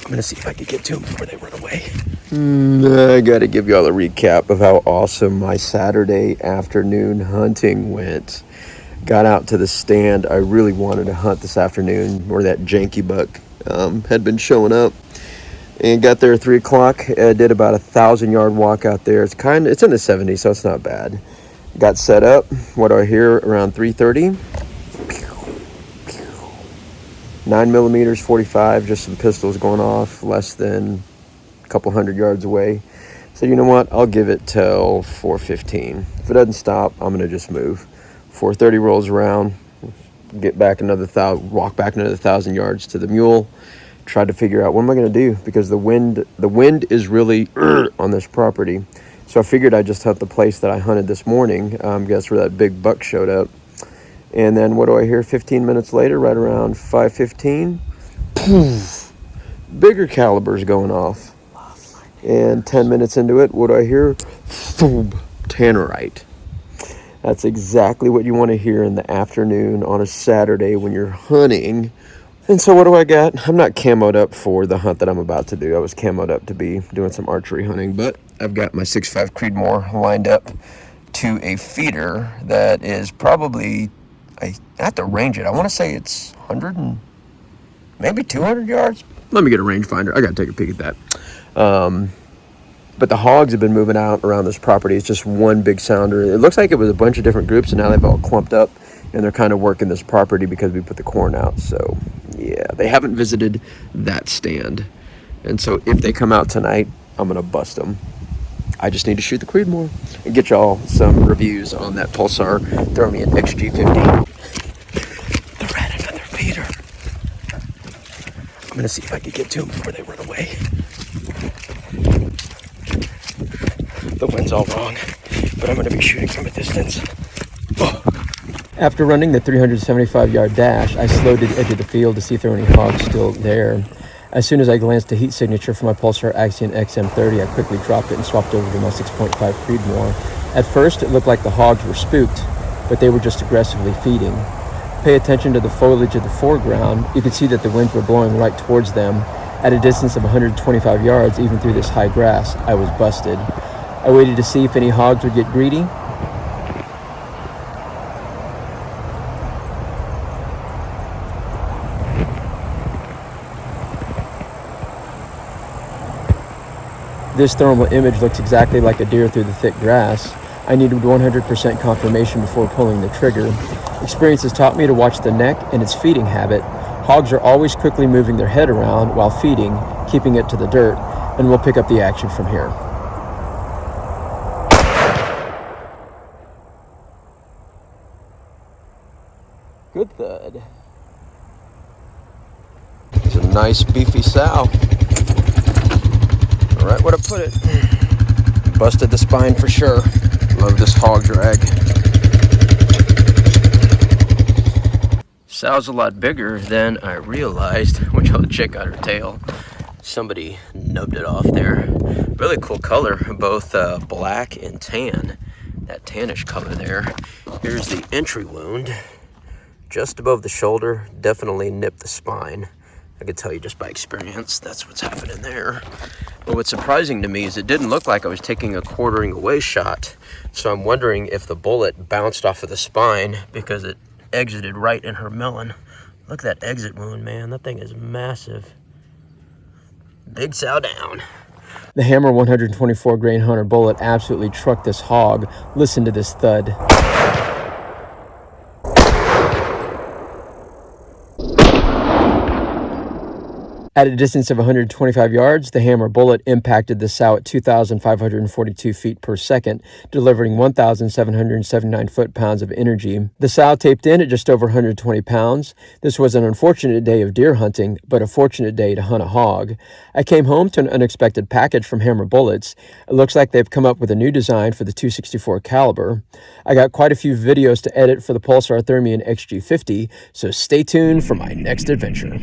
I'm gonna see if I can get to them before they run away. I gotta give y'all a recap of how awesome my Saturday afternoon hunting went. Got out to the stand I really wanted to hunt this afternoon, where that janky buck had been showing up, and got there at 3 o'clock. Did about 1,000-yard walk out there. It's in the 70s, so it's not bad. Got set up. What do I hear around 3:30? 9mm 45, just some pistols going off less than a couple 100 yards away. So you know what? I'll give it till 4:15. If it doesn't stop, I'm gonna just move. 4:30 rolls around, get back walk back another 1,000 yards to the mule. Try to figure out what am I gonna do, because the wind is really on this property. So I figured I'd just hunt the place that I hunted this morning. Guess where that big buck showed up. And then what do I hear 15 minutes later, right around 5:15? Bigger calibers going off. And 10 minutes into it, what do I hear? Tannerite. That's exactly what you want to hear in the afternoon on a Saturday when you're hunting. And so what do I got? I'm not camoed up for the hunt that I'm about to do. I was camoed up to be doing some archery hunting, but I've got my 6.5 Creedmoor lined up to a feeder that is probably, I have to range it. I want to say it's 100 and maybe 200 yards. Let me get a rangefinder. I got to take a peek at that. But the hogs have been moving out around this property. It's just one big sounder. It looks like it was a bunch of different groups, and now they've all clumped up, and they're kind of working this property because we put the corn out. So, yeah, they haven't visited that stand. And so if they come out tonight, I'm going to bust them. I just need to shoot the Creedmoor and get y'all some reviews on that Pulsar Thermion XG50. They're at another feeder. I'm going to see if I can get to them before they run away. The wind's all wrong, but I'm going to be shooting from a distance. Oh. After running the 375-yard dash, I slowed to the edge of the field to see if there were any hogs still there. As soon as I glanced at heat signature for my Pulsar Axion XM30, I quickly dropped it and swapped over to my 6.5 Creedmoor. At first, it looked like the hogs were spooked, but they were just aggressively feeding. Pay attention to the foliage of the foreground. You could see that the winds were blowing right towards them. At a distance of 125 yards, even through this high grass, I was busted. I waited to see if any hogs would get greedy. This thermal image looks exactly like a deer through the thick grass. I needed 100% confirmation before pulling the trigger. Experience has taught me to watch the neck and its feeding habit. Hogs are always quickly moving their head around while feeding, keeping it to the dirt, and we'll pick up the action from here. Good thud. It's a nice beefy sow. Right where to put it. Busted the spine for sure. Love this hog drag. Sow's a lot bigger than I realized. When y'all check out her tail, somebody nubbed it off there. Really cool color, both black and tan. That tannish color there. Here's the entry wound. Just above the shoulder, definitely nipped the spine. I could tell you just by experience, that's what's happening there. But what's surprising to me is it didn't look like I was taking a quartering away shot. So I'm wondering if the bullet bounced off of the spine because it exited right in her melon. Look at that exit wound, man. That thing is massive. Big sow down. The Hammer 124 grain hunter bullet absolutely trucked this hog. Listen to this thud. At a distance of 125 yards, the Hammer bullet impacted the sow at 2,542 feet per second, delivering 1,779 foot-pounds of energy. The sow taped in at just over 120 pounds. This was an unfortunate day of deer hunting, but a fortunate day to hunt a hog. I came home to an unexpected package from Hammer Bullets. It looks like they've come up with a new design for the .264 caliber. I got quite a few videos to edit for the Pulsar Thermion XG50, so stay tuned for my next adventure.